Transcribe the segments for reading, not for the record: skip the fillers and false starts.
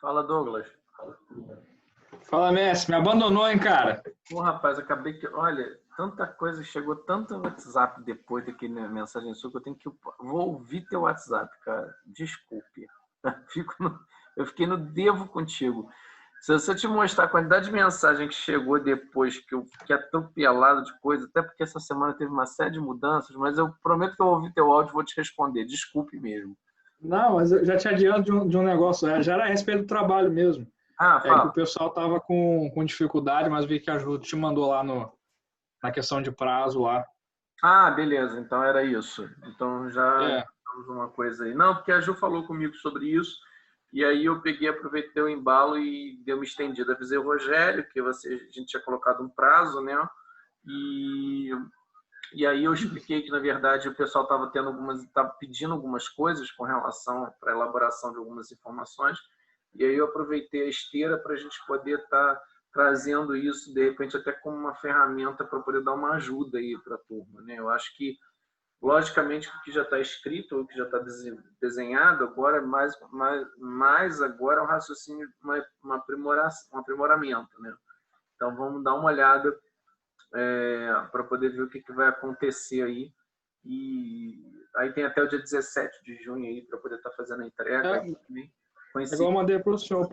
Fala, Douglas. Fala, Messi, me abandonou, hein, cara? Pô, rapaz, acabei que. Olha, tanta coisa, chegou tanto WhatsApp depois daquele mensagem sua que eu tenho que. Vou ouvir teu WhatsApp, cara. Desculpe. Eu fiquei no devo contigo. Se eu te mostrar a quantidade de mensagem que chegou depois, que eu fiquei atropelado de coisa, até porque essa semana teve uma série de mudanças, mas eu prometo que eu ouvi teu áudio e vou te responder. Desculpe mesmo. Não, mas eu já te adianto de um negócio, já era a respeito do trabalho mesmo. Ah, É que o fala. pessoal tava com dificuldade, mas vi que a Ju te mandou lá na questão de prazo lá. Ah, beleza, então era isso. Então já É, temos uma coisa aí. Não, porque a Ju falou comigo sobre isso, e aí eu peguei, aproveitei o embalo e dei uma estendida. Avisei o Rogério que a gente tinha colocado um prazo, né? E, e aí eu expliquei que, na verdade, o pessoal estava pedindo algumas coisas com relação para a elaboração de algumas informações, e aí eu aproveitei a esteira para a gente poder estar trazendo isso, de repente, até como uma ferramenta para poder dar uma ajuda aí para a turma, né? Eu acho que, logicamente, o que já está escrito, o que já está desenhado, agora mais agora é um raciocínio, um aprimoramento, né? Então, vamos dar uma olhada para poder ver o que vai acontecer aí. E aí tem até o dia 17 de junho aí para poder estar fazendo a entrega. é, é igual Coincide. eu mandei para o senhor.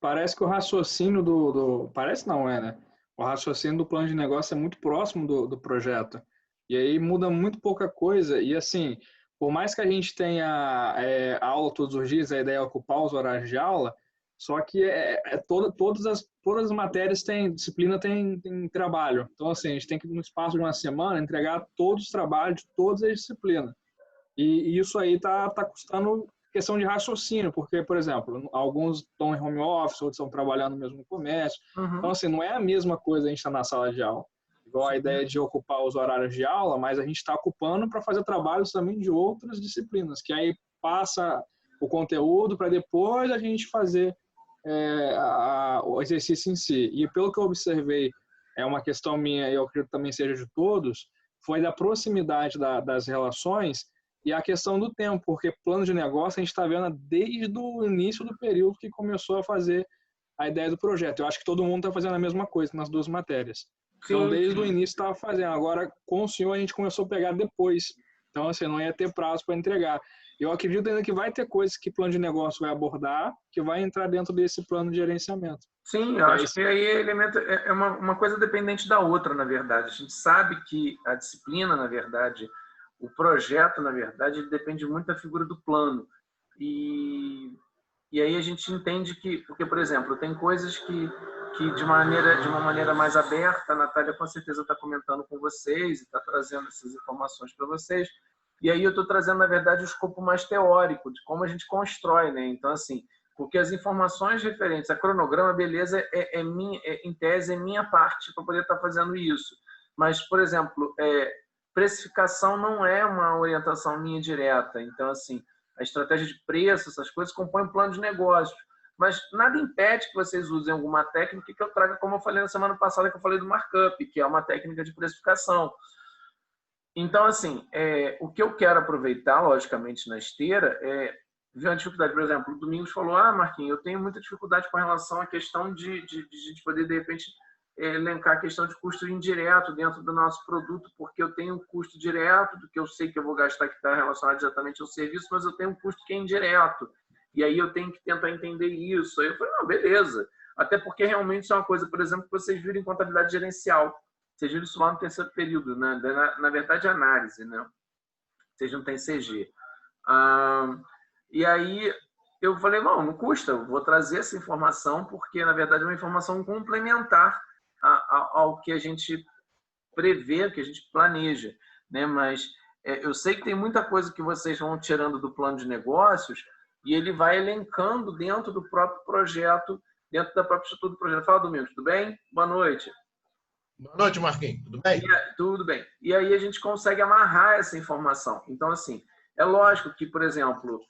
Parece que o raciocínio Parece não, né? O raciocínio do plano de negócio é muito próximo do projeto. E aí muda muito pouca coisa. E assim, por mais que a gente tenha aula todos os dias, a ideia é ocupar os horários de aula, só que todas as matérias têm, disciplina tem trabalho. Então, assim, a gente tem que, no espaço de uma semana, entregar todos os trabalhos de todas as disciplinas. E isso aí tá custando questão de raciocínio, porque, por exemplo, alguns estão em home office, outros estão trabalhando mesmo no comércio. Então, Uhum. assim, não é a mesma coisa a gente estar na sala de aula. Igual a ideia de ocupar os horários de aula, mas a gente está ocupando para fazer trabalhos também de outras disciplinas, que aí passa o conteúdo para depois a gente fazer o exercício em si. E pelo que eu observei, é uma questão minha e eu acredito que também seja de todos, foi da proximidade das relações e a questão do tempo, porque plano de negócio a gente está vendo desde o início do período que começou a fazer a ideia do projeto. Eu acho que todo mundo está fazendo a mesma coisa nas duas matérias. Então, Sim, desde o sim. início estava fazendo. Agora, com o senhor, a gente começou a pegar depois. Então, assim, não ia ter prazo para entregar. Eu acredito ainda que vai ter coisas que o plano de negócio vai abordar, que vai entrar dentro desse plano de gerenciamento. Sim, eu E aí, acho que aí elemento é uma coisa dependente da outra, na verdade. A gente sabe que a disciplina, na verdade, o projeto, na verdade, ele depende muito da figura do plano. E, e aí a gente entende que, porque, por exemplo, tem coisas que de uma maneira mais aberta, a Natália com certeza está comentando com vocês e está trazendo essas informações para vocês. E aí eu estou trazendo, na verdade, o escopo mais teórico de como a gente constrói, né? Então, assim, porque as informações referentes a cronograma, beleza, em tese, é minha parte para poder estar fazendo isso. Mas, por exemplo, precificação não é uma orientação minha direta. Então, assim, a estratégia de preço, essas coisas, compõem um plano de negócio. Mas nada impede que vocês usem alguma técnica que eu traga, como eu falei na semana passada, que eu falei do markup, que é uma técnica de precificação. Então, assim, o que eu quero aproveitar, logicamente, na esteira, ver uma dificuldade. Por exemplo, o Domingos falou, Marquinhos, eu tenho muita dificuldade com relação à questão de poder, de repente, elencar a questão de custo indireto dentro do nosso produto, porque eu tenho um custo direto do que eu sei que eu vou gastar que está relacionado diretamente ao serviço, mas eu tenho um custo que é indireto. E aí eu tenho que tentar entender isso. Aí eu falei, não, beleza. Até porque realmente isso é uma coisa, por exemplo, que vocês viram em contabilidade gerencial. Vocês viram isso lá no terceiro período, né? Na verdade, análise, né? Vocês não têm CG. E aí eu falei, não custa, eu vou trazer essa informação, porque, na verdade, é uma informação complementar ao que a gente prevê, que a gente planeja, né? Mas eu sei que tem muita coisa que vocês vão tirando do plano de negócios e ele vai elencando dentro do próprio projeto, dentro da própria estrutura do projeto. Fala, Domingos, tudo bem? Boa noite. Boa noite, Marquinhos. Tudo bem? Tudo bem. E aí a gente consegue amarrar essa informação. Então, assim, é lógico que, por exemplo,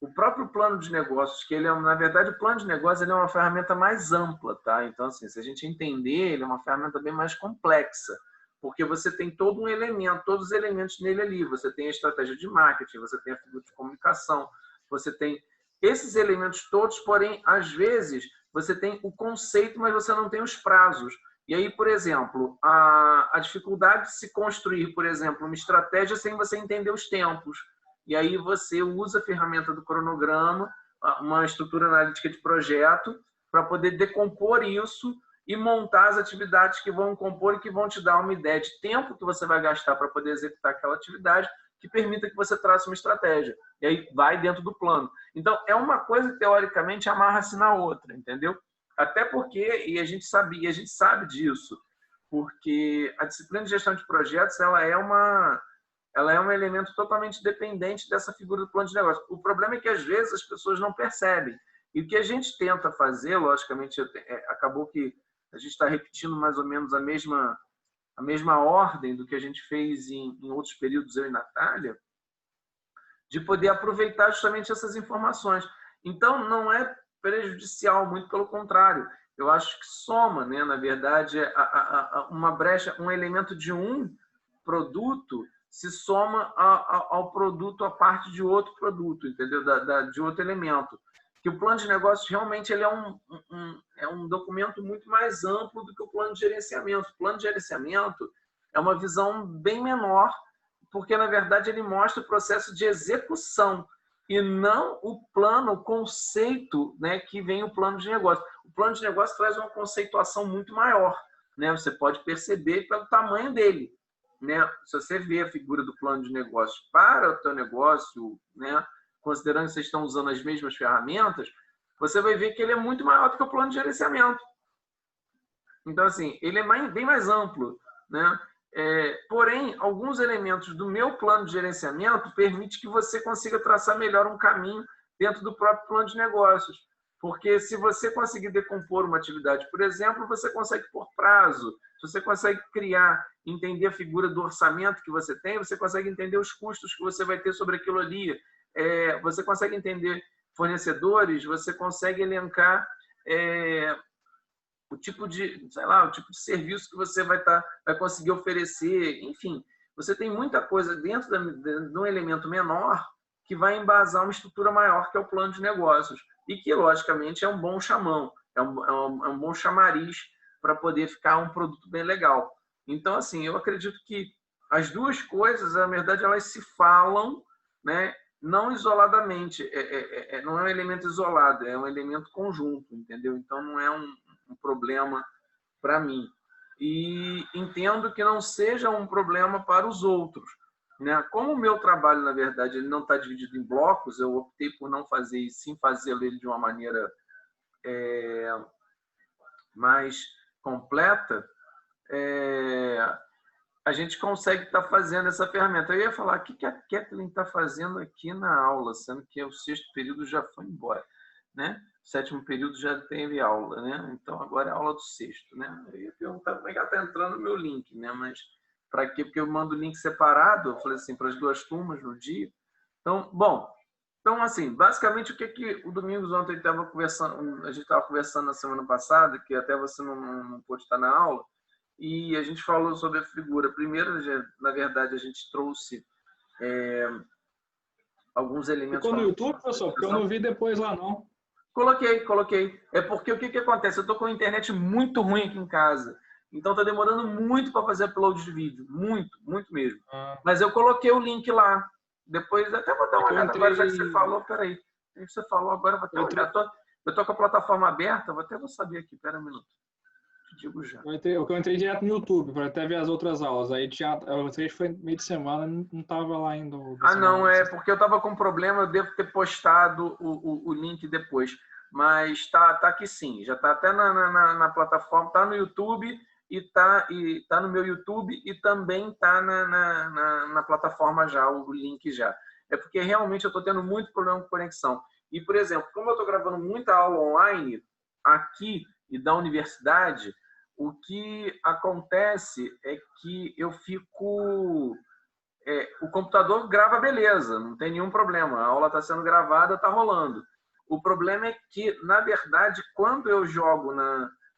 o próprio plano de negócios, que ele é, na verdade, o plano de negócios ele é uma ferramenta mais ampla, tá? Então, assim, se a gente entender, ele é uma ferramenta bem mais complexa, porque você tem todo um elemento, todos os elementos nele ali. Você tem a estratégia de marketing, você tem a figura de comunicação, você tem esses elementos todos, porém, às vezes, você tem o conceito, mas você não tem os prazos. E aí, por exemplo, a dificuldade de se construir, por exemplo, uma estratégia sem você entender os tempos. E aí você usa a ferramenta do cronograma, uma estrutura analítica de projeto, para poder decompor isso e montar as atividades que vão compor e que vão te dar uma ideia de tempo que você vai gastar para poder executar aquela atividade, que permita que você trace uma estratégia. E aí vai dentro do plano. Então, é uma coisa que, teoricamente, amarra-se na outra, entendeu? Até porque, e a gente sabe disso, porque a disciplina de gestão de projetos, ela é um elemento totalmente dependente dessa figura do plano de negócio. O problema é que, às vezes, as pessoas não percebem. E o que a gente tenta fazer, logicamente, acabou que a gente está repetindo mais ou menos a mesma ordem do que a gente fez em outros períodos, eu e Natália, de poder aproveitar justamente essas informações. Então, não é prejudicial, muito pelo contrário. Eu acho que soma, né? Na verdade, uma brecha, um elemento de um produto se soma ao produto a parte de outro produto, entendeu? De outro elemento. Que o plano de negócios realmente ele é um documento muito mais amplo do que o plano de gerenciamento. O plano de gerenciamento é uma visão bem menor, porque, na verdade, ele mostra o processo de execução e não o plano, o conceito, né, que vem o plano de negócio. O plano de negócio traz uma conceituação muito maior, né? Você pode perceber pelo tamanho dele, né? Se você vê a figura do plano de negócio para o teu negócio, né, considerando que vocês estão usando as mesmas ferramentas, você vai ver que ele é muito maior do que o plano de gerenciamento. Então, assim, ele é bem mais amplo, né? Porém, alguns elementos do meu plano de gerenciamento permitem que você consiga traçar melhor um caminho dentro do próprio plano de negócios. Porque se você conseguir decompor uma atividade, por exemplo, você consegue pôr prazo, se você consegue criar, entender a figura do orçamento que você tem, você consegue entender os custos que você vai ter sobre aquilo ali, você consegue entender fornecedores, você consegue elencar o tipo de, sei lá, o tipo de serviço que você vai conseguir oferecer, enfim, você tem muita coisa dentro de um elemento menor que vai embasar uma estrutura maior que é o plano de negócios e que, logicamente, é um bom chamão, é um bom chamariz para poder ficar um produto bem legal. Então, assim, eu acredito que as duas coisas, na verdade, elas se falam, né, não isoladamente, não é um elemento isolado, é um elemento conjunto, entendeu? Então, não é um problema para mim. E entendo que não seja um problema para os outros, né? Como o meu trabalho, na verdade, ele não está dividido em blocos, eu optei por não fazer e sim fazê-lo de uma maneira mais completa, a gente consegue estar fazendo essa ferramenta. Eu ia falar, o que a Kathleen está fazendo aqui na aula, sendo que o 6º período já foi embora, né? O 7º período já teve aula, né? Então agora é a aula do 6º, né? Eu ia perguntar como é que ela está entrando no meu link, né? Mas para quê? Porque eu mando o link separado, eu falei assim, para as 2 turmas no dia. Então, bom, assim, basicamente o que o Domingos ontem estava conversando, a gente estava conversando na semana passada, que até você não pôde estar na aula, e a gente falou sobre a figura. Primeiro, na verdade, a gente trouxe alguns elementos... Ficou no YouTube, professor? Porque eu não vi depois lá, não. Coloquei. É porque o que acontece? Eu estou com a internet muito ruim aqui em casa. Então, está demorando muito para fazer upload de vídeo. Muito, muito mesmo. Mas eu coloquei o link lá. Depois, até vou dar uma olhada agora, já que você falou. Peraí. Você falou agora, vou até olhar. Eu estou com a plataforma aberta, vou saber aqui. Pera um minuto. Digo já. Eu entrei direto no YouTube para até ver as outras aulas. Aí foi meio de semana, não estava lá ainda. Não, porque eu estava com um problema, eu devo ter postado o link depois. Mas tá aqui sim, já está até na plataforma, está no YouTube e tá no meu YouTube e também está na plataforma já, o link já. É porque realmente eu estou tendo muito problema com conexão. E, por exemplo, como eu estou gravando muita aula online aqui e da universidade, o que acontece é que eu fico... o computador grava beleza, não tem nenhum problema. A aula está sendo gravada, está rolando. O problema é que, na verdade, quando eu jogo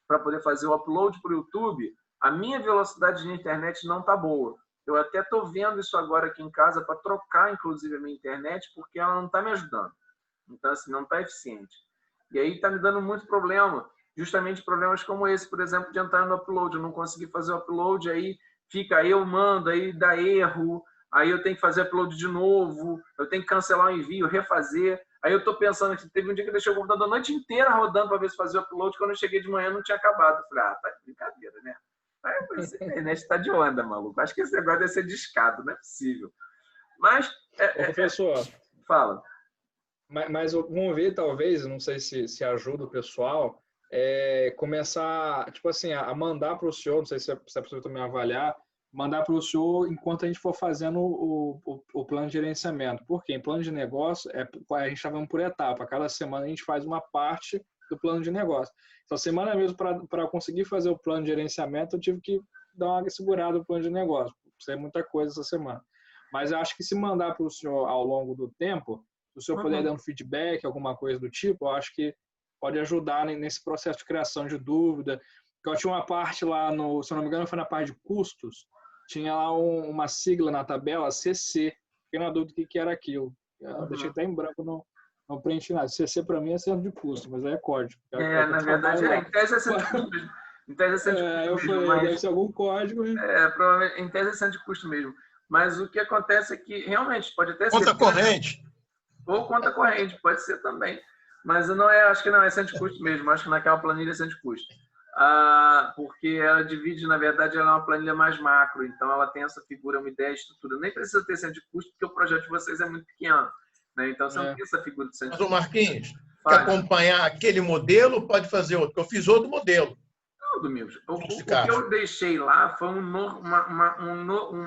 para poder fazer o upload para o YouTube, a minha velocidade de internet não está boa. Eu até estou vendo isso agora aqui em casa para trocar, inclusive, a minha internet, porque ela não está me ajudando. Então, assim, não está eficiente. E aí está me dando muito problema, justamente problemas como esse, por exemplo, de entrar no upload. Eu não consegui fazer o upload, aí fica, aí eu mando, aí dá erro, aí eu tenho que fazer upload de novo, eu tenho que cancelar o envio, refazer. Aí eu estou pensando que teve um dia que eu deixei o computador a noite inteira rodando para ver se fazia o upload, quando eu cheguei de manhã não tinha acabado. Eu falei, tá de brincadeira, né? Aí eu pensei, a internet está de onda, maluco. Acho que esse negócio deve ser discado, não é possível. Mas... Ô, professor, fala. Mas vamos ver, talvez, não sei se ajuda o pessoal, começar, tipo assim, a mandar para o senhor, não sei se é possível também avaliar, mandar para o senhor enquanto a gente for fazendo o plano de gerenciamento. Porque em plano de negócio, a gente está vendo por etapa. Cada semana a gente faz uma parte do plano de negócio. Então, semana mesmo, para conseguir fazer o plano de gerenciamento, eu tive que dar uma segurada no plano de negócio. Precisa muita coisa essa semana. Mas eu acho que se mandar para o senhor ao longo do tempo, se o senhor puder dar um feedback, alguma coisa do tipo, eu acho que pode ajudar nesse processo de criação de dúvida. Eu tinha uma parte lá, se eu não me engano, foi na parte de custos, tinha lá uma sigla na tabela, CC. Fiquei na dúvida do que era aquilo. Eu deixei até em branco no print nada. CC para mim é centro de custo, mas aí é código. Na verdade, em tese é centro de custo mesmo. Em tese é centro de custo eu mesmo. Falei, deve ser algum código. Provavelmente, em tese é centro de custo mesmo. Mas o que acontece é que, realmente, pode até ser... Conta corrente. Ou conta corrente, pode ser também. Mas eu acho que não é centro de custo mesmo. Acho que naquela planilha é centro de custo. Porque ela divide, na verdade, ela é uma planilha mais macro. Então, ela tem essa figura, uma ideia, estrutura. Nem precisa ter centro de custo, porque o projeto de vocês é muito pequeno. Né? Então, você não tem essa figura de centro de custo. Mas, Marquinhos, quer acompanhar aquele modelo, pode fazer outro. Eu fiz outro modelo. Não, Domingos. O que eu deixei lá foi um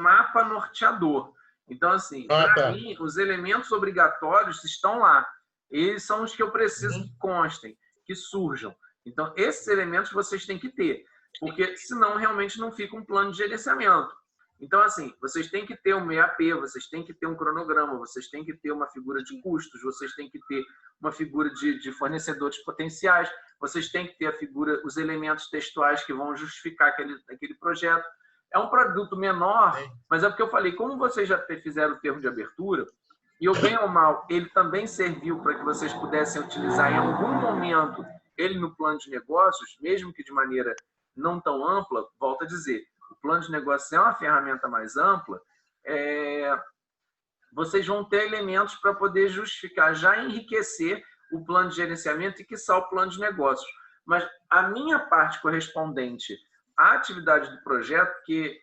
mapa norteador. Então, assim, para mim, os elementos obrigatórios estão lá. Eles são os que eu preciso que constem, que surjam. Então, esses elementos vocês têm que ter, porque senão realmente não fica um plano de gerenciamento. Então, assim, vocês têm que ter um EAP, vocês têm que ter um cronograma, vocês têm que ter uma figura de custos, vocês têm que ter uma figura de fornecedores potenciais, vocês têm que ter a figura, os elementos textuais que vão justificar aquele projeto. É um produto menor, mas é porque eu falei, como vocês já fizeram o termo de abertura, e eu, bem ou mal, ele também serviu para que vocês pudessem utilizar em algum momento ele no plano de negócios, mesmo que de maneira não tão ampla, volto a dizer, o plano de negócios é uma ferramenta mais ampla, vocês vão ter elementos para poder justificar, já enriquecer o plano de gerenciamento e quiçá o plano de negócios. Mas a minha parte correspondente à atividade do projeto, que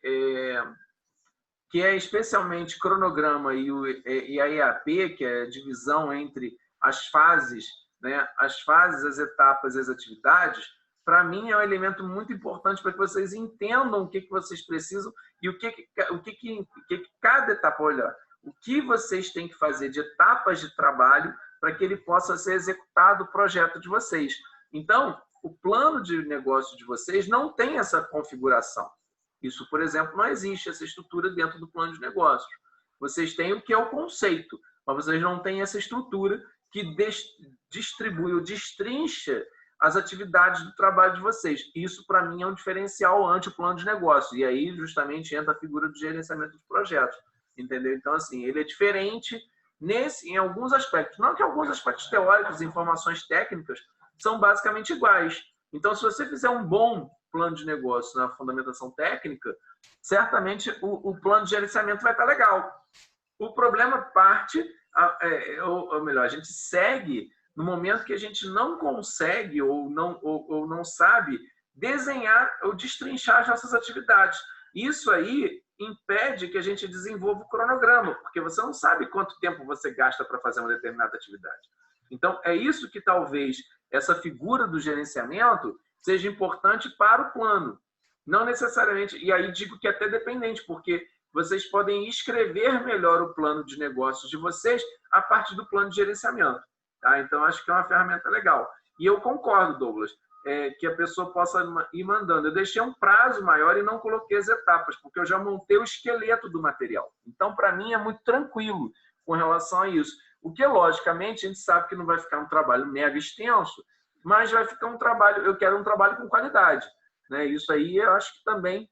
é especialmente cronograma e a EAP, que é a divisão entre as fases, né, as etapas e as atividades, para mim é um elemento muito importante para que vocês entendam o que vocês precisam e o que cada etapa, olha, o que vocês têm que fazer de etapas de trabalho para que ele possa ser executado o projeto de vocês. Então, o plano de negócio de vocês não tem essa configuração. Isso, por exemplo, não existe essa estrutura dentro do plano de negócios. Vocês têm o que é o conceito, mas vocês não têm essa estrutura que distribui ou destrincha as atividades do trabalho de vocês. Isso, para mim, é um diferencial ante o plano de negócio. E aí, justamente, entra a figura do gerenciamento de projetos. Entendeu? Então, assim, ele é diferente em alguns aspectos. Não que alguns aspectos teóricos e informações técnicas são basicamente iguais. Então, se você fizer um bom plano de negócio na fundamentação técnica, certamente o plano de gerenciamento vai estar legal. O problema parte, ou melhor, a gente segue no momento que a gente não consegue ou não sabe desenhar ou destrinchar as nossas atividades. Isso aí impede que a gente desenvolva o cronograma, porque você não sabe quanto tempo você gasta para fazer uma determinada atividade. Então, é isso que talvez essa figura do gerenciamento seja importante para o plano. Não necessariamente, e aí digo que é até dependente, porque vocês podem escrever melhor o plano de negócios de vocês a partir do plano de gerenciamento. Tá? Então, acho que é uma ferramenta legal. E eu concordo, Douglas, que a pessoa possa ir mandando. Eu deixei um prazo maior e não coloquei as etapas, porque eu já montei o esqueleto do material. Então, para mim, é muito tranquilo com relação a isso. O que, logicamente, a gente sabe que não vai ficar um trabalho mega extenso, mas vai ficar um trabalho, eu quero um trabalho com qualidade. Né? Isso aí eu acho que também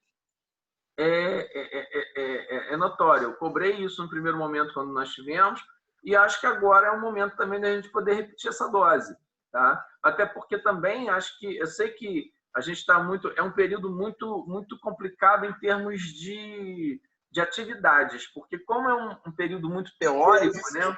é notório. Eu cobrei isso no primeiro momento quando nós tivemos, e acho que agora é o momento também da gente poder repetir essa dose, tá? Até porque também acho que, eu sei que a gente está é um período muito complicado em termos de atividades, porque como é um período muito teórico, né?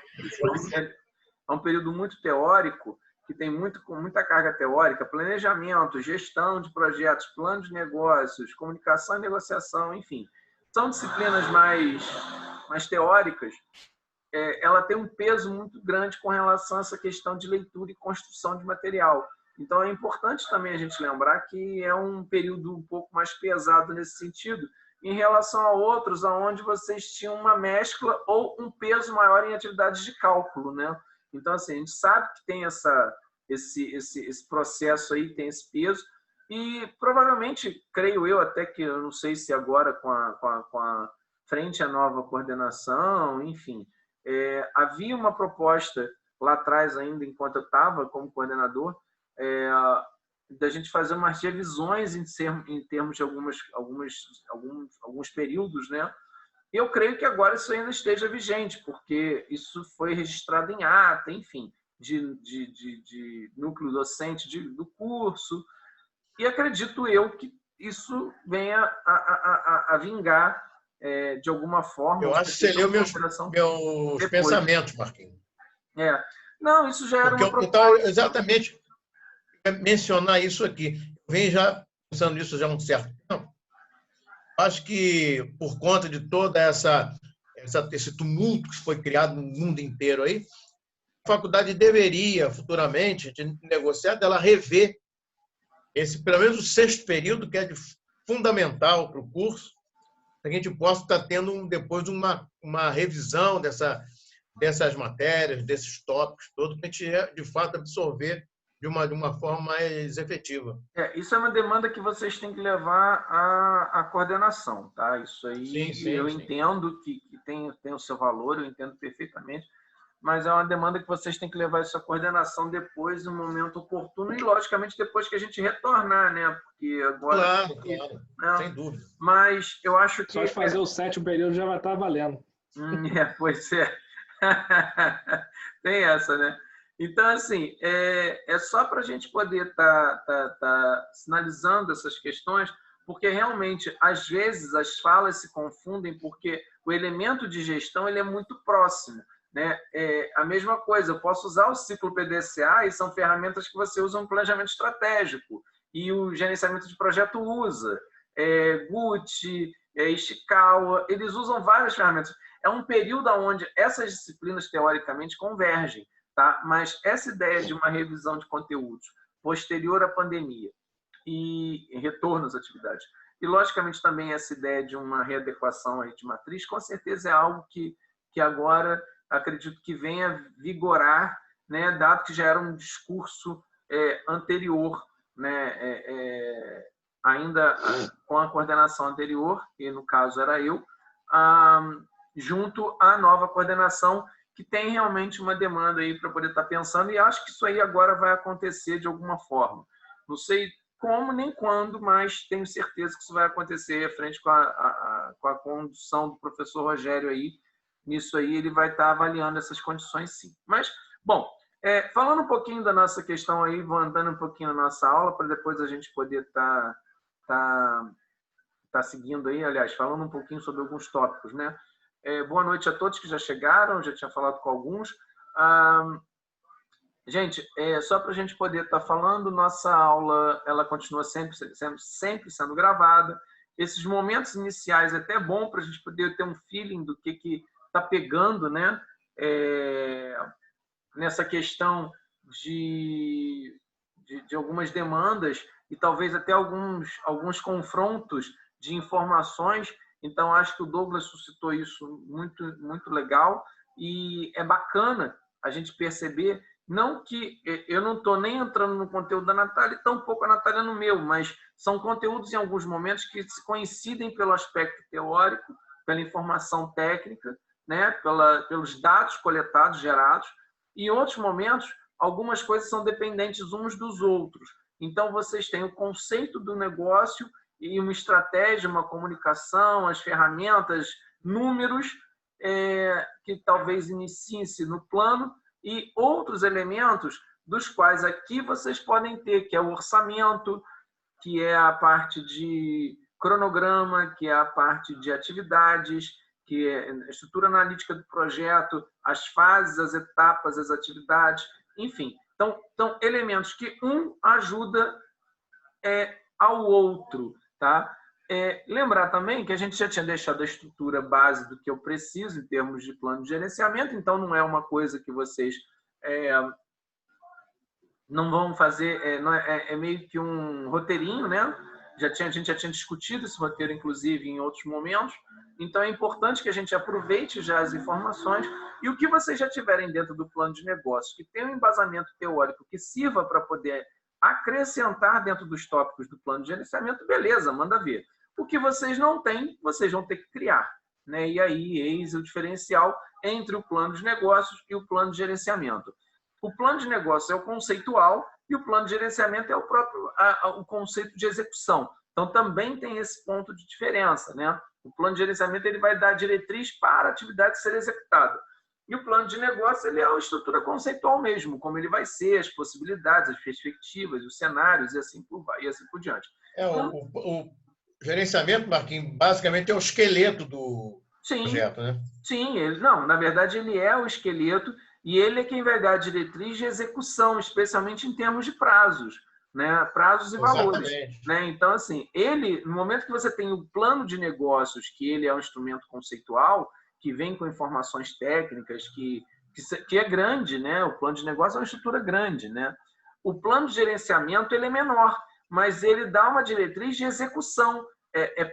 É um período muito teórico, que tem muita carga teórica, planejamento, gestão de projetos, plano de negócios, comunicação e negociação, enfim. São disciplinas mais teóricas, ela tem um peso muito grande com relação a essa questão de leitura e construção de material. Então, é importante também a gente lembrar que é um período um pouco mais pesado nesse sentido, em relação a outros onde vocês tinham uma mescla ou um peso maior em atividades de cálculo, né? Então, assim, a gente sabe que tem esse processo aí, tem esse peso, e provavelmente, creio eu, até que eu não sei se agora com a frente à nova coordenação, enfim, havia uma proposta lá atrás ainda, enquanto eu estava como coordenador, da gente fazer umas revisões em termos de alguns períodos, né? Eu creio que agora isso ainda esteja vigente, porque isso foi registrado em ata, enfim, de núcleo docente do curso, e acredito eu que isso venha a vingar de alguma forma. Eu acho que você leu meus pensamentos, Marquinhos. Não, isso já era porque uma proposta. Eu estava exatamente mencionar isso aqui. Eu venho já pensando nisso já há um certo tempo. Acho que, por conta de toda esse tumulto que foi criado no mundo inteiro aí, a faculdade deveria, futuramente, de negociar, dela rever pelo menos o 6º período, que é fundamental para o curso, para que a gente possa estar tendo depois uma revisão dessas matérias, desses tópicos todos, para a gente, de fato, absorver de uma forma mais efetiva. Isso é uma demanda que vocês têm que levar à coordenação, tá? Isso aí sim, eu entendo que tem o seu valor, eu entendo perfeitamente, mas é uma demanda que vocês têm que levar isso à coordenação depois, no momento oportuno, e, logicamente, depois que a gente retornar, né? Porque agora... Claro, não, sem dúvida. Mas eu acho que... Só de fazer o 7º período já vai estar valendo. Pois é. Tem essa, né? Então, assim, é só para a gente poder tá sinalizando essas questões, porque realmente, às vezes, as falas se confundem, porque o elemento de gestão ele é muito próximo, né? A mesma coisa, eu posso usar o ciclo PDCA, e são ferramentas que você usa no planejamento estratégico, e o gerenciamento de projeto usa. Gucci, Ishikawa, eles usam várias ferramentas. É um período onde essas disciplinas, teoricamente, convergem. Tá? Mas essa ideia de uma revisão de conteúdos posterior à pandemia e retorno às atividades, e logicamente também essa ideia de uma readequação aí de matriz, com certeza é algo que agora acredito que venha vigorar, né, dado que já era um discurso anterior, né, ainda com a coordenação anterior, que no caso era eu, junto à nova coordenação, que tem realmente uma demanda aí para poder estar pensando, e acho que isso aí agora vai acontecer de alguma forma. Não sei como nem quando, mas tenho certeza que isso vai acontecer à frente com a condução do professor Rogério aí. Nisso aí ele vai estar avaliando essas condições, sim. Mas, bom, falando um pouquinho da nossa questão aí, vou andando um pouquinho na nossa aula, para depois a gente poder estar seguindo aí, aliás, falando um pouquinho sobre alguns tópicos, né? Boa noite a todos que já chegaram, já tinha falado com alguns. Gente, só para a gente poder estar falando, nossa aula ela continua sempre sendo gravada. Esses momentos iniciais é até bom para a gente poder ter um feeling do que está pegando, né? Nessa questão de algumas demandas e talvez até alguns confrontos de informações. Então, acho que o Douglas suscitou isso muito, muito legal, e é bacana a gente perceber, não que eu não estou nem entrando no conteúdo da Natália, tampouco a Natália no meu, mas são conteúdos em alguns momentos que se coincidem pelo aspecto teórico, pela informação técnica, né, pelos dados coletados, gerados, e em outros momentos, algumas coisas são dependentes uns dos outros. Então, vocês têm o conceito do negócio e uma estratégia, uma comunicação, as ferramentas, números, que talvez inicie-se no plano, e outros elementos dos quais aqui vocês podem ter, que é o orçamento, que é a parte de cronograma, que é a parte de atividades, que é a estrutura analítica do projeto, as fases, as etapas, as atividades, enfim. Então, elementos que um ajuda ao outro, tá? Lembrar também que a gente já tinha deixado a estrutura base do que eu preciso em termos de plano de gerenciamento, então não é uma coisa que vocês não vão fazer, é meio que um roteirinho, né? A gente já tinha discutido esse roteiro, inclusive, em outros momentos, então é importante que a gente aproveite já as informações e o que vocês já tiverem dentro do plano de negócios, que tem um embasamento teórico que sirva para poder acrescentar dentro dos tópicos do plano de gerenciamento, beleza, manda ver. O que vocês não têm, vocês vão ter que criar, né? E aí, eis o diferencial entre o plano de negócios e o plano de gerenciamento. O plano de negócio é o conceitual e o plano de gerenciamento é o próprio o conceito de execução. Então, também tem esse ponto de diferença, né? O plano de gerenciamento ele vai dar diretriz para a atividade ser executada. E o plano de negócio ele é a estrutura conceitual mesmo, como ele vai ser, as possibilidades, as perspectivas, os cenários e assim por diante. O gerenciamento, Marquinhos, basicamente é o esqueleto do projeto, né? Sim, na verdade ele é o esqueleto e ele é quem vai dar a diretriz de execução, especialmente em termos de prazos, né? Prazos e valores. Né? Então, assim, no momento que você tem o plano de negócios, que ele é um instrumento conceitual, que vem com informações técnicas, que é grande, né? O plano de negócio é uma estrutura grande, né? O plano de gerenciamento ele é menor, mas ele dá uma diretriz de execução,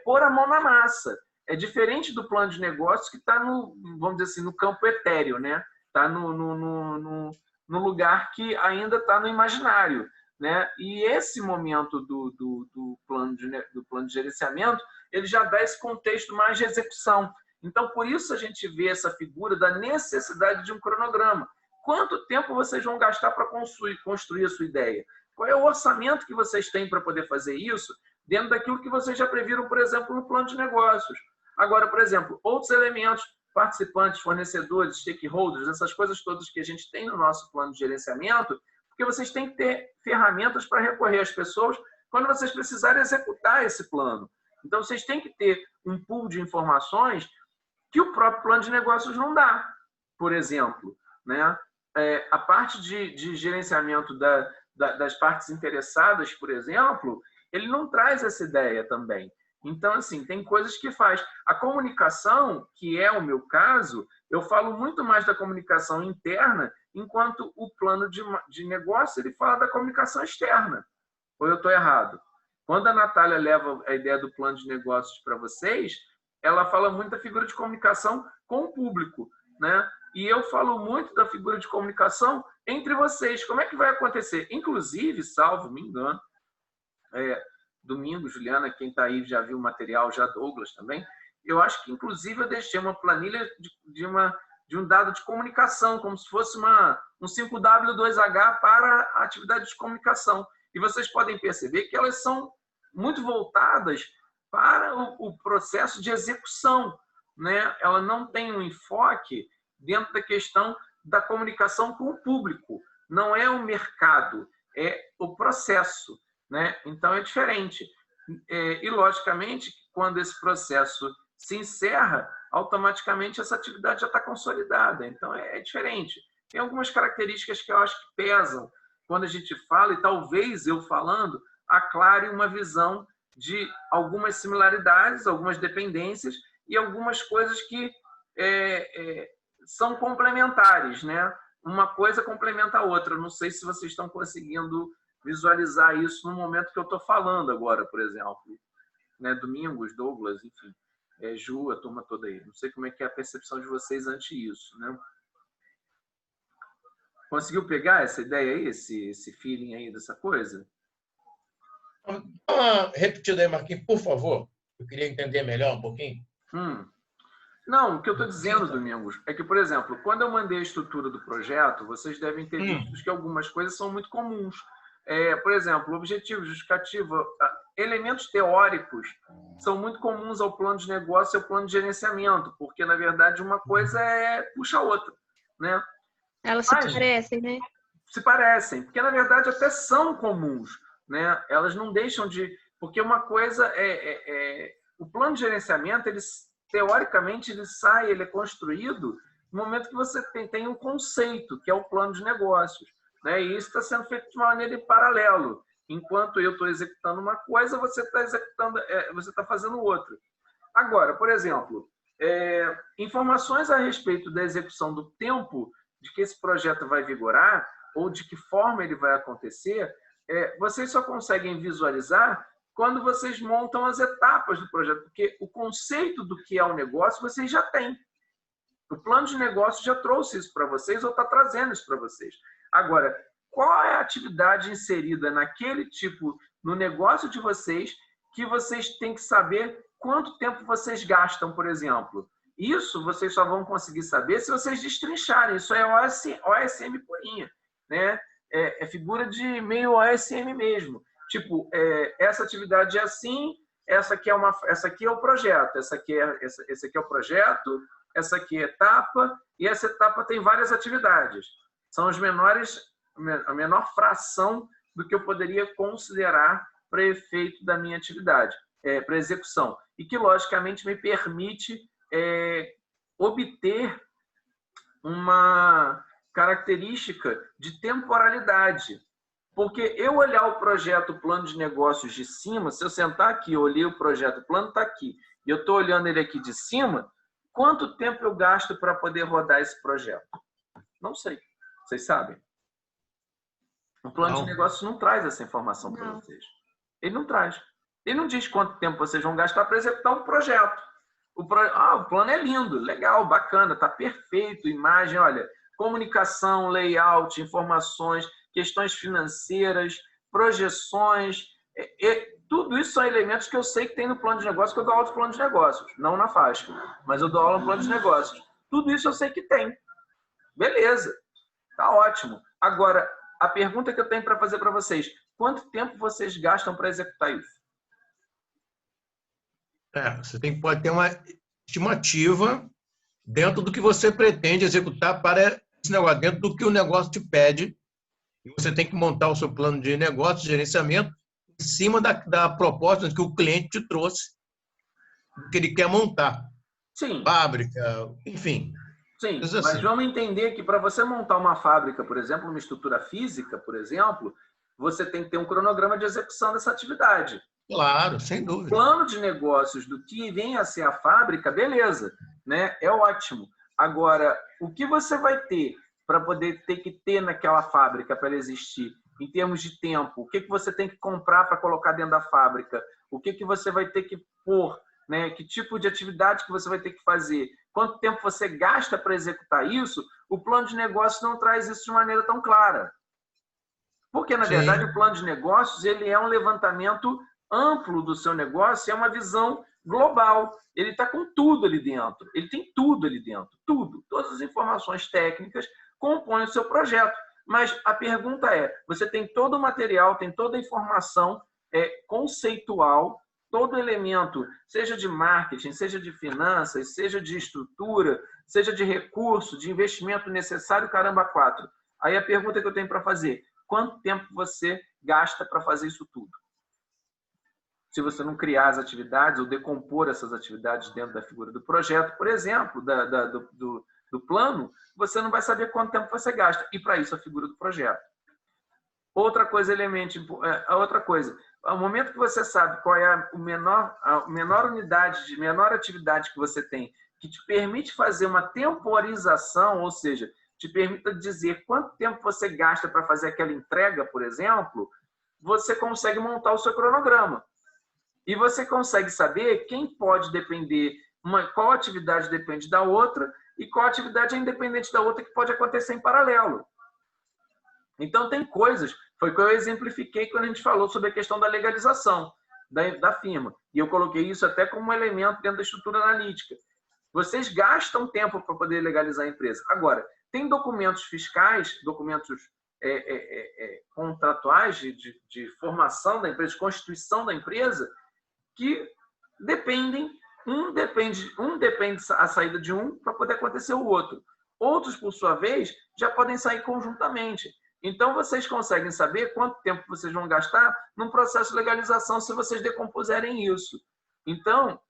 pôr a mão na massa. É diferente do plano de negócios que está vamos dizer assim, no campo etéreo, né? Está no lugar que ainda está no imaginário, né? E esse momento do plano de gerenciamento, ele já dá esse contexto mais de execução. Então, por isso a gente vê essa figura da necessidade de um cronograma. Quanto tempo vocês vão gastar para construir a sua ideia? Qual é o orçamento que vocês têm para poder fazer isso dentro daquilo que vocês já previram, por exemplo, no plano de negócios? Agora, por exemplo, outros elementos, participantes, fornecedores, stakeholders, essas coisas todas que a gente tem no nosso plano de gerenciamento, porque vocês têm que ter ferramentas para recorrer às pessoas quando vocês precisarem executar esse plano. Então, vocês têm que ter um pool de informações que o próprio plano de negócios não dá, por exemplo, né? A parte de gerenciamento das partes interessadas, por exemplo, ele não traz essa ideia também. Então, assim, tem coisas que faz. A comunicação, que é o meu caso, eu falo muito mais da comunicação interna, enquanto o plano de negócio ele fala da comunicação externa. Ou eu estou errado? Quando a Natália leva a ideia do plano de negócios para vocês, ela fala muito da figura de comunicação com o público, né? E eu falo muito da figura de comunicação entre vocês. Como é que vai acontecer? Inclusive, salvo me engano, domingo, Juliana, quem está aí já viu o material, já Douglas também, eu acho que, inclusive, eu deixei uma planilha de um dado de comunicação, como se fosse um 5W2H para a atividade de comunicação. E vocês podem perceber que elas são muito voltadas para o processo de execução, né? Ela não tem um enfoque dentro da questão da comunicação com o público. Não é o mercado, é o processo, né? Então, é diferente. E, logicamente, quando esse processo se encerra, automaticamente essa atividade já está consolidada. Então, é diferente. Tem algumas características que eu acho que pesam quando a gente fala, e talvez eu falando, aclare uma visão de algumas similaridades, algumas dependências e algumas coisas que são complementares, né? Uma coisa complementa a outra. Não sei se vocês estão conseguindo visualizar isso no momento que eu estou falando agora, por exemplo. Né? Domingos, Douglas, enfim, Ju, a turma toda aí. Não sei como é que é a percepção de vocês ante isso, né? Conseguiu pegar essa ideia aí, esse feeling aí dessa coisa? Dá uma repetida aí, Marquinhos, por favor. Eu queria entender melhor um pouquinho. Não, o que eu estou dizendo, Domingos, é que, por exemplo, quando eu mandei a estrutura do projeto, vocês devem ter visto que algumas coisas são muito comuns. Por exemplo, objetivo, justificativa, elementos teóricos são muito comuns ao plano de negócio e ao plano de gerenciamento, porque, na verdade, uma coisa puxa a outra, né? Elas se parecem, né? Se parecem, porque, na verdade, até são comuns, né? Elas não deixam de... Porque uma coisa o plano de gerenciamento, teoricamente, ele é construído no momento que você tem um conceito, que é o plano de negócios, né? E isso está sendo feito de uma maneira em paralelo. Enquanto eu estou executando uma coisa, você está fazendo outra. Agora, por exemplo, informações a respeito da execução do tempo de que esse projeto vai vigorar ou de que forma ele vai acontecer, vocês só conseguem visualizar quando vocês montam as etapas do projeto, porque o conceito do que é o negócio vocês já têm. O plano de negócio já trouxe isso para vocês ou está trazendo isso para vocês. Agora, qual é a atividade inserida no negócio de vocês, que vocês têm que saber quanto tempo vocês gastam, por exemplo? Isso vocês só vão conseguir saber se vocês destrincharem. Isso é OSM purinha, né? É figura de meio OSM mesmo. Tipo, essa atividade é assim, essa aqui é o projeto, esse aqui é o projeto, essa aqui é a etapa, e essa etapa tem várias atividades. São a menor fração do que eu poderia considerar para efeito da minha atividade, para execução. E que, logicamente, me permite obter uma característica de temporalidade. Porque eu olhar o projeto, o plano de negócios de cima, se eu sentar aqui, eu olhei o projeto, o plano está aqui, e eu estou olhando ele aqui de cima, quanto tempo eu gasto para poder rodar esse projeto? Não sei. Vocês sabem? O plano de negócios não traz essa informação para vocês. Ele não traz. Ele não diz quanto tempo vocês vão gastar para executar um projeto. O plano é lindo, legal, bacana, está perfeito, imagem, olha, comunicação, layout, informações, questões financeiras, projeções, tudo isso são elementos que eu sei que tem no plano de negócios, que eu dou aula de plano de negócios, não na FASC, mas eu dou aula no plano de negócios. Tudo isso eu sei que tem. Beleza, tá ótimo. Agora, a pergunta que eu tenho para fazer para vocês, quanto tempo vocês gastam para executar isso? Você pode ter uma estimativa dentro do que você pretende executar para esse negócio, dentro do que o negócio te pede. E você tem que montar o seu plano de negócio, de gerenciamento, em cima da proposta que o cliente te trouxe, que ele quer montar. Sim. Fábrica, enfim. Sim, mas vamos entender que para você montar uma fábrica, por exemplo, uma estrutura física, por exemplo, você tem que ter um cronograma de execução dessa atividade. Claro, sem dúvida. O plano de negócios do que vem a ser a fábrica, beleza, né? É ótimo. Agora, o que você vai ter para poder ter naquela fábrica para ela existir, em termos de tempo? O que você tem que comprar para colocar dentro da fábrica? O que você vai ter que pôr? Né? Que tipo de atividade que você vai ter que fazer? Quanto tempo você gasta para executar isso? O plano de negócios não traz isso de maneira tão clara. Porque, na verdade, o plano de negócios ele é um levantamento amplo do seu negócio, é uma visão global. Ele está com tudo ali dentro. Ele tem tudo ali dentro. Tudo. Todas as informações técnicas compõem o seu projeto. Mas a pergunta é, você tem todo o material, tem toda a informação conceitual, todo elemento, seja de marketing, seja de finanças, seja de estrutura, seja de recurso, de investimento necessário, caramba, 4. Aí a pergunta que eu tenho para fazer, quanto tempo você gasta para fazer isso tudo? Se você não criar as atividades ou decompor essas atividades dentro da figura do projeto, por exemplo, do plano, você não vai saber quanto tempo você gasta. E para isso a figura do projeto. Outra coisa, ao momento que você sabe qual é a menor unidade, menor atividade que você tem, que te permite fazer uma temporização, ou seja, te permita dizer quanto tempo você gasta para fazer aquela entrega, por exemplo, você consegue montar o seu cronograma. E você consegue saber quem pode depender, qual atividade depende da outra e qual atividade é independente da outra que pode acontecer em paralelo. Então, tem coisas, foi o que eu exemplifiquei quando a gente falou sobre a questão da legalização da firma. E eu coloquei isso até como um elemento dentro da estrutura analítica. Vocês gastam tempo para poder legalizar a empresa. Agora, tem documentos fiscais, documentos contratuais de formação da empresa, de constituição da empresa, que dependem, um depende a saída de um para poder acontecer o outro. Outros, por sua vez, já podem sair conjuntamente. Então, vocês conseguem saber quanto tempo vocês vão gastar num processo de legalização se vocês decompuserem isso. Então,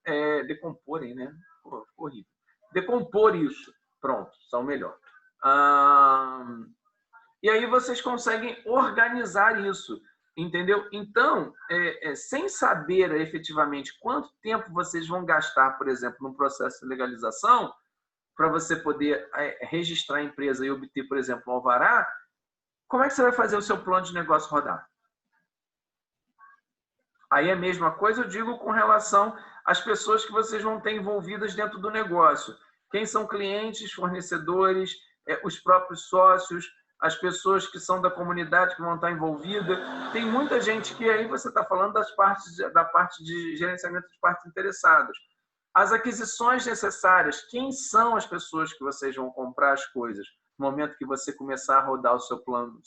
decomporem, né? Pô, horrível. Decompor isso. Pronto, são melhor. E aí vocês conseguem organizar isso, entendeu? Então, sem saber efetivamente quanto tempo vocês vão gastar, por exemplo, num processo de legalização, para você poder registrar a empresa e obter, por exemplo, um alvará, como é que você vai fazer o seu plano de negócio rodar? Aí é a mesma coisa, eu digo, com relação às pessoas que vocês vão ter envolvidas dentro do negócio. Quem são clientes, fornecedores, os próprios sócios, as pessoas que são da comunidade que vão estar envolvidas. Tem muita gente que aí você está falando da parte de gerenciamento de partes interessadas. As aquisições necessárias, quem são as pessoas que vocês vão comprar as coisas no momento que você começar a rodar o seu plano,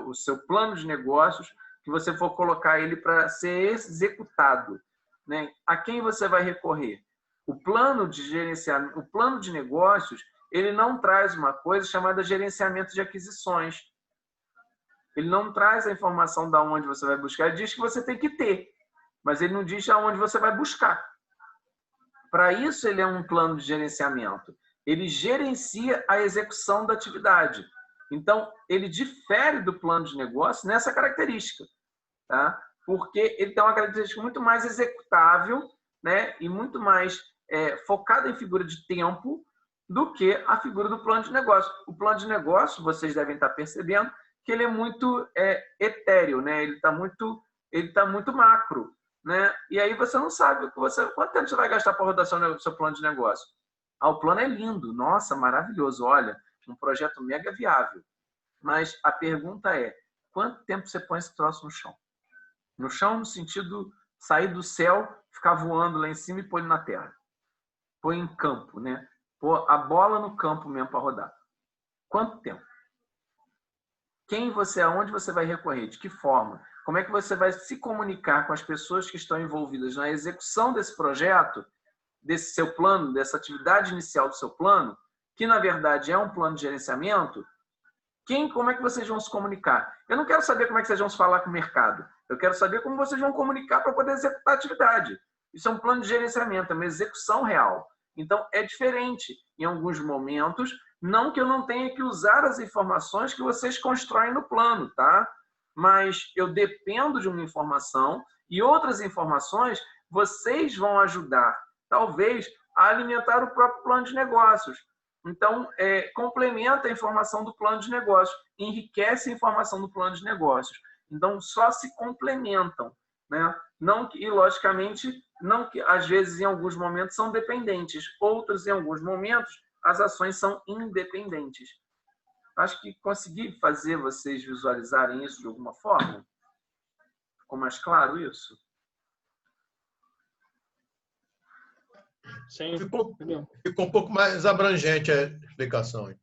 o seu plano de negócios, que você for colocar ele para ser executado, né? A quem você vai recorrer? O plano de gerenciamento, o plano de negócios, ele não traz uma coisa chamada gerenciamento de aquisições. Ele não traz a informação de onde você vai buscar. Ele diz que você tem que ter, mas ele não diz aonde você vai buscar. Para isso, ele é um plano de gerenciamento. Ele gerencia a execução da atividade. Então, ele difere do plano de negócio nessa característica, tá? Porque ele tem uma característica muito mais executável, né? E muito mais focada em figura de tempo do que a figura do plano de negócio. O plano de negócio, vocês devem estar percebendo, que ele é muito etéreo, né? Ele está muito macro, né? E aí você não sabe quanto tempo você vai gastar para rodar seu plano de negócio. O plano é lindo, nossa, maravilhoso, olha, um projeto mega viável. Mas a pergunta é, quanto tempo você põe esse troço no chão? No chão no sentido sair do céu, ficar voando lá em cima e pôr ele na terra. Põe em campo, né? Pôr a bola no campo mesmo para rodar. Quanto tempo? Aonde você vai recorrer? De que forma? Como é que você vai se comunicar com as pessoas que estão envolvidas na execução desse projeto, desse seu plano, dessa atividade inicial do seu plano, que na verdade é um plano de gerenciamento? Como é que vocês vão se comunicar? Eu não quero saber como é que vocês vão se falar com o mercado. Eu quero saber como vocês vão comunicar para poder executar a atividade. Isso é um plano de gerenciamento, é uma execução real. Então, é diferente em alguns momentos, não que eu não tenha que usar as informações que vocês constroem no plano, tá? Mas eu dependo de uma informação e outras informações vocês vão ajudar, talvez, a alimentar o próprio plano de negócios. Então, complementa a informação do plano de negócios, enriquece a informação do plano de negócios. Então, só se complementam, né? Não que, e, logicamente, não que às vezes, em alguns momentos, são dependentes. Outros, em alguns momentos, as ações são independentes. Acho que consegui fazer vocês visualizarem isso de alguma forma. Ficou mais claro isso? Sim. Ficou um pouco mais abrangente a explicação.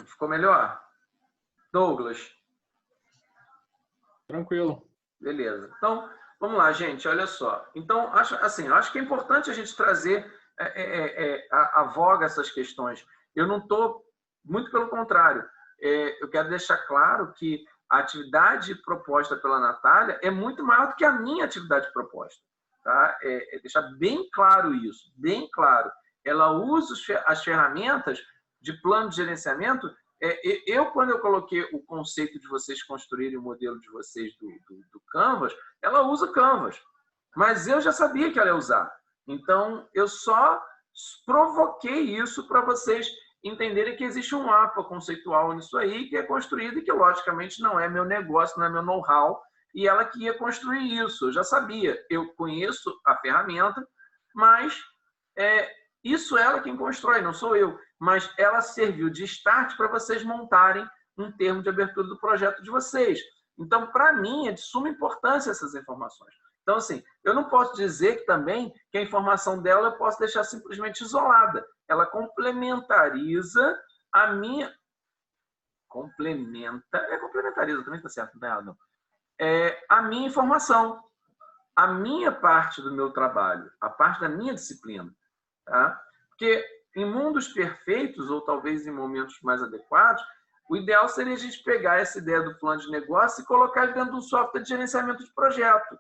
Ficou melhor? Douglas? Tranquilo. Beleza. Então, vamos lá, gente. Olha só. Então, acho que é importante a gente trazer à voga essas questões. Eu não estou, muito pelo contrário, eu quero deixar claro que a atividade proposta pela Natália é muito maior do que a minha atividade proposta. Tá? Deixar bem claro isso, bem claro. Ela usa as ferramentas de plano de gerenciamento. Quando eu coloquei o conceito de vocês construírem o modelo de vocês do Canvas, ela usa o Canvas. Mas eu já sabia que ela ia usar. Então, eu só provoquei isso para vocês entenderem que existe um mapa conceitual nisso aí, que é construído e que, logicamente, não é meu negócio, não é meu know-how, e ela que ia construir isso. Eu já sabia. Eu conheço a ferramenta, mas isso é ela quem constrói, não sou eu. Mas ela serviu de start para vocês montarem um termo de abertura do projeto de vocês. Então, para mim, é de suma importância essas informações. Então, assim, eu não posso dizer que também que a informação dela eu posso deixar simplesmente isolada. Ela complementariza a minha complementariza, também está certo, não é errado, não. A minha informação, a minha parte do meu trabalho, a parte da minha disciplina. Tá? Porque em mundos perfeitos, ou talvez em momentos mais adequados, o ideal seria a gente pegar essa ideia do plano de negócio e colocar dentro de um software de gerenciamento de projeto.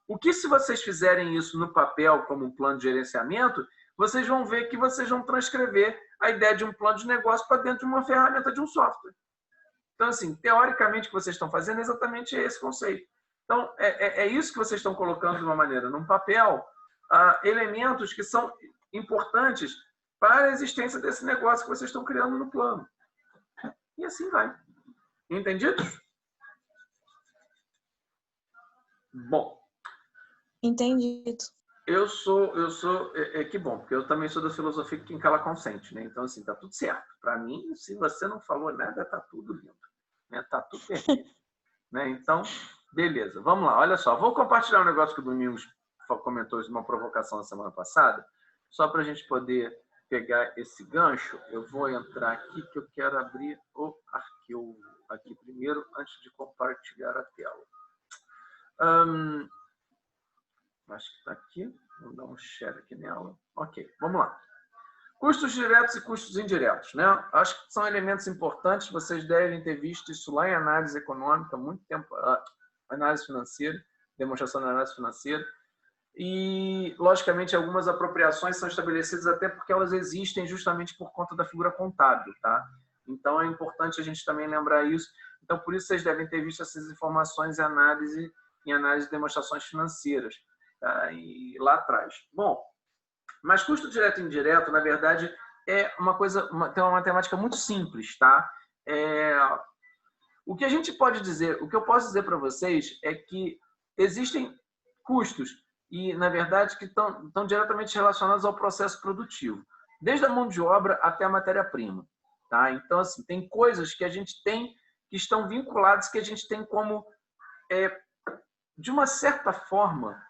O que, se vocês fizerem isso no papel como um plano de gerenciamento, vocês vão ver que vocês vão transcrever a ideia de um plano de negócio para dentro de uma ferramenta de um software. Então, assim, teoricamente, o que vocês estão fazendo é exatamente esse conceito. Então, é isso que vocês estão colocando de uma maneira, num papel, elementos que são importantes para a existência desse negócio que vocês estão criando no plano. E assim vai. Entendido? Bom. Entendido. Que bom, porque eu também sou da filosofia que quem cala consente, né? Então, assim, tá tudo certo. Para mim, se você não falou nada, tá tudo lindo. Né? Tá tudo perfeito. Né? Então, beleza. Vamos lá, olha só. Vou compartilhar um negócio que o Domingos comentou de uma provocação na semana passada, só para a gente poder pegar esse gancho. Eu vou entrar aqui, que eu quero abrir o arquivo aqui primeiro, antes de compartilhar a tela. Acho que está aqui. Vou dar um share aqui nela. Ok, vamos lá. Custos diretos e custos indiretos, né? Acho que são elementos importantes. Vocês devem ter visto isso lá em análise econômica, muito tempo, análise financeira, demonstração de análise financeira. E, logicamente, algumas apropriações são estabelecidas até porque elas existem justamente por conta da figura contábil, tá? Então, é importante a gente também lembrar isso. Então, por isso, vocês devem ter visto essas informações em análise de demonstrações financeiras. Tá? E lá atrás. Bom, mas custo direto e indireto, na verdade, é uma coisa, tem uma matemática muito simples, tá? O que a gente pode dizer, o que eu posso dizer para vocês é que existem custos e, na verdade, que estão diretamente relacionados ao processo produtivo, desde a mão de obra até a matéria-prima, tá? Então, assim, tem coisas que a gente tem que estão vinculadas, que a gente tem como, de uma certa forma,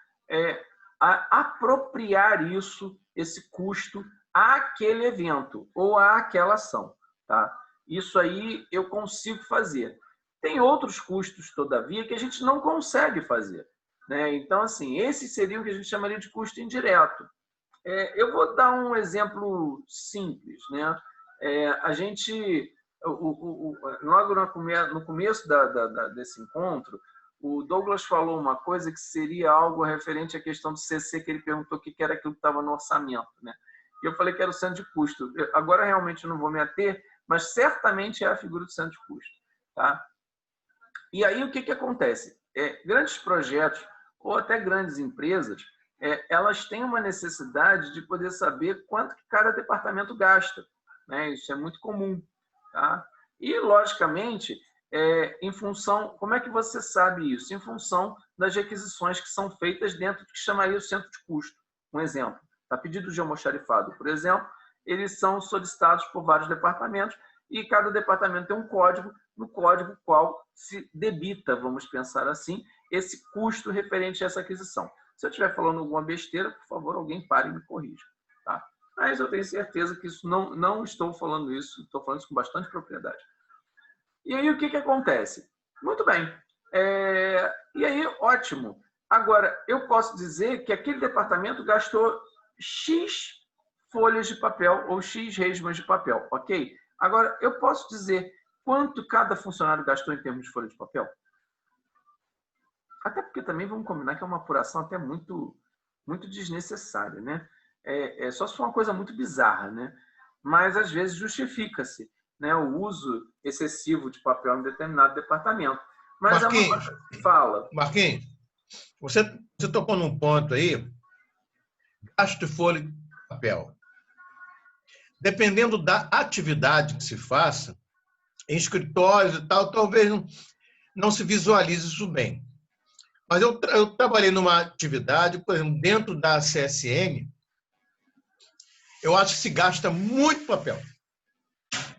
apropriar esse custo àquele evento ou àquela ação. Tá? Isso aí eu consigo fazer. Tem outros custos, todavia, que a gente não consegue fazer. Né? Então, assim, esse seria o que a gente chamaria de custo indireto. Eu vou dar um exemplo simples. Né? A gente, logo no começo desse encontro, o Douglas falou uma coisa que seria algo referente à questão do CC, que ele perguntou o que era aquilo que estava no orçamento. Né? E eu falei que era o centro de custo. Agora, realmente, eu não vou me ater, mas certamente é a figura do centro de custo. Tá? E aí, o que acontece? Grandes projetos, ou até grandes empresas, elas têm uma necessidade de poder saber quanto que cada departamento gasta. Né? Isso é muito comum. Tá? E, logicamente, em função, como é que você sabe isso? Em função das requisições que são feitas dentro do que chamaria o centro de custo. Um exemplo, a pedido de almoxarifado, por exemplo, eles são solicitados por vários departamentos e cada departamento tem um código, no código qual se debita, vamos pensar assim, esse custo referente a essa aquisição. Se eu estiver falando alguma besteira, por favor, alguém pare e me corrija. Tá? Mas eu tenho certeza que isso não estou falando isso, estou falando isso com bastante propriedade. E aí, o que acontece? Muito bem. E aí, ótimo. Agora, eu posso dizer que aquele departamento gastou X folhas de papel ou X resmas de papel, ok? Agora, eu posso dizer quanto cada funcionário gastou em termos de folha de papel? Até porque também vamos combinar que é uma apuração até muito, muito desnecessária, né? Só se for uma coisa muito bizarra, né? Mas, às vezes, justifica-se. Né, o uso excessivo de papel em determinado departamento. Mas Marquinhos, fala. Marquinhos, você tocou num ponto aí, gasto de folha de papel. Dependendo da atividade que se faça, em escritórios e tal, talvez não se visualize isso bem. Mas eu trabalhei numa atividade, por exemplo, dentro da CSN, eu acho que se gasta muito papel.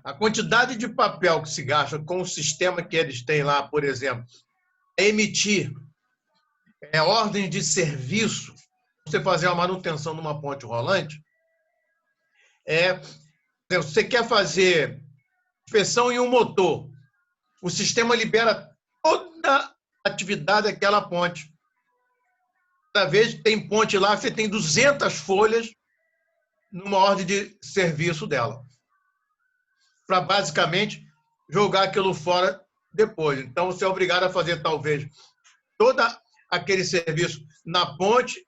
A quantidade de papel que se gasta com o sistema que eles têm lá, por exemplo, emitir ordens de serviço, você fazer uma manutenção numa ponte rolante, você quer fazer inspeção em um motor. O sistema libera toda a atividade daquela ponte. Cada vez que tem ponte lá, você tem 200 folhas numa ordem de serviço dela, para basicamente jogar aquilo fora depois. Então, você é obrigado a fazer, talvez, todo aquele serviço na ponte,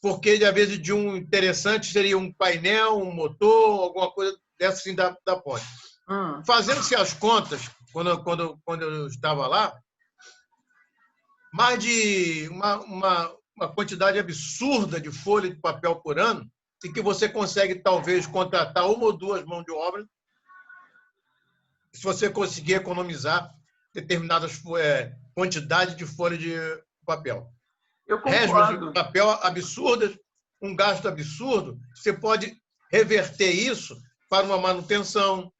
porque, de vezes, de um interessante seria um painel, um motor, alguma coisa dessa assim da ponte. Fazendo-se as contas, quando eu estava lá, mais de uma quantidade absurda de folha de papel por ano, e que você consegue, talvez, contratar uma ou duas mãos de obra, se você conseguir economizar determinadas quantidades de folha de papel. Eu Resmas concordo. de papel absurdas, um gasto absurdo, você pode reverter isso para uma manutenção,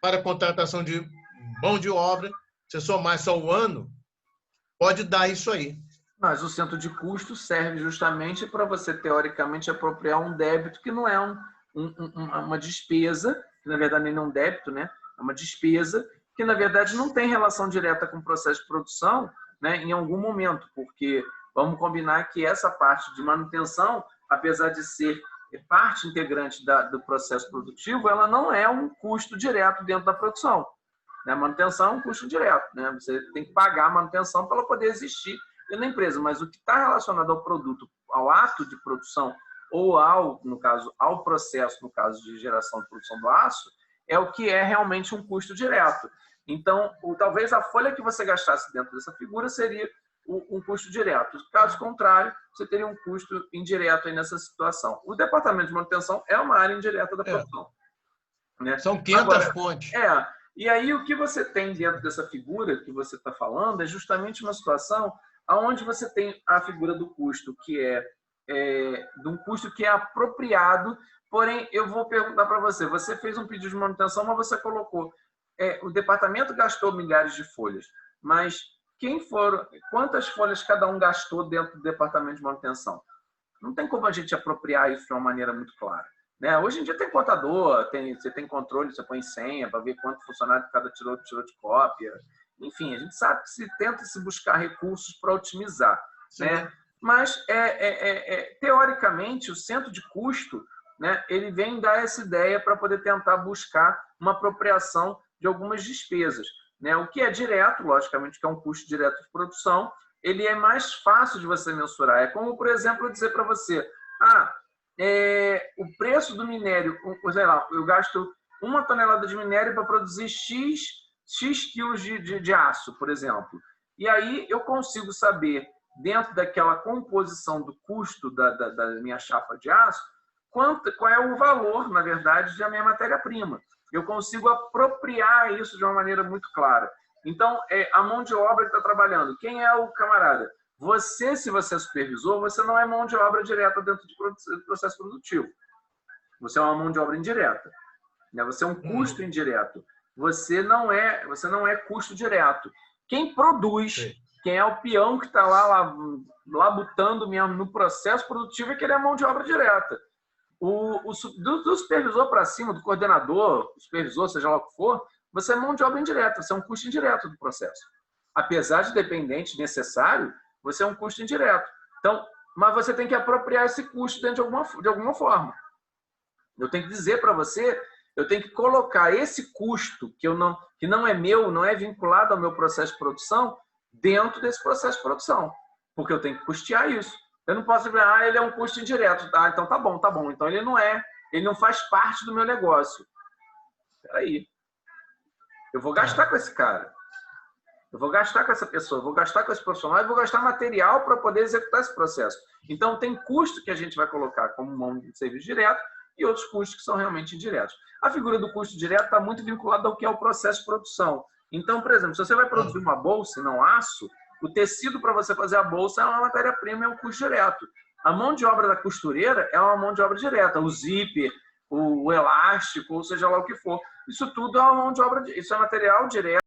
para a contratação de mão de obra. Se somar só o ano, pode dar isso aí. Mas o centro de custo serve justamente para você, teoricamente, apropriar um débito que não é uma despesa, que na verdade nem é um débito, né? É uma despesa que, na verdade, não tem relação direta com o processo de produção, né? Em algum momento, porque vamos combinar que essa parte de manutenção, apesar de ser parte integrante do processo produtivo, ela não é um custo direto dentro da produção. A manutenção é um custo direto, né? Você tem que pagar a manutenção para ela poder existir na empresa, mas o que está relacionado ao produto, ao ato de produção ou no caso, ao processo, no caso de geração e produção do aço, é o que é realmente um custo direto. Então, talvez a folha que você gastasse dentro dessa figura seria um custo direto. Caso contrário, você teria um custo indireto aí nessa situação. O departamento de manutenção é uma área indireta da produção. Né? São 500 pontes. E aí o que você tem dentro dessa figura que você está falando é justamente uma situação onde você tem a figura do custo, que de um custo que é apropriado, porém, eu vou perguntar para você, você fez um pedido de manutenção, mas você colocou, o departamento gastou milhares de folhas, mas quantas folhas cada um gastou dentro do departamento de manutenção? Não tem como a gente apropriar isso de uma maneira muito clara. Né? Hoje em dia tem contador, você tem controle, você põe senha para ver quanto funcionário cada tirou de cópia. Enfim, a gente sabe que tenta se buscar recursos para otimizar. Né? Mas, teoricamente, o centro de custo, né, ele vem dar essa ideia para poder tentar buscar uma apropriação de algumas despesas. Né? O que é direto, logicamente, que é um custo direto de produção, ele é mais fácil de você mensurar. É como, por exemplo, eu dizer para você, o preço do minério, sei lá, eu gasto 1 tonelada de minério para produzir X quilos de aço, por exemplo. E aí eu consigo saber, dentro daquela composição do custo da minha chapa de aço, qual é o valor, na verdade, da minha matéria-prima. Eu consigo apropriar isso de uma maneira muito clara. Então, a mão de obra que está trabalhando, quem é o camarada? Você, se você é supervisor, você não é mão de obra direta dentro do processo produtivo. Você é uma mão de obra indireta. Né? Você é um custo indireto. Você não é custo direto. Quem produz, quem é o peão que está lá labutando mesmo no processo produtivo, é que ele é mão de obra direta. Do supervisor para cima, do coordenador, supervisor, seja lá o que for, você é mão de obra indireta, você é um custo indireto do processo. Apesar de dependente necessário, você é um custo indireto. Então, mas você tem que apropriar esse custo dentro de alguma forma. Eu tenho que dizer para você, eu tenho que colocar esse custo que não é meu, não é vinculado ao meu processo de produção, dentro desse processo de produção. Porque eu tenho que custear isso. Eu não posso dizer, ele é um custo indireto. Então tá bom. Então ele não faz parte do meu negócio. Espera aí. Eu vou gastar com esse cara. Eu vou gastar com essa pessoa, eu vou gastar com esse profissional, eu vou gastar material para poder executar esse processo. Então, tem custo que a gente vai colocar como mão de serviço direto e outros custos que são realmente indiretos. A figura do custo direto está muito vinculada ao que é o processo de produção. Então, por exemplo, se você vai produzir uma bolsa e não aço, o tecido para você fazer a bolsa é uma matéria-prima, é um custo direto. A mão de obra da costureira é uma mão de obra direta. O zíper, o elástico, ou seja lá o que for. Isso tudo é uma mão de obra, isso é material direto.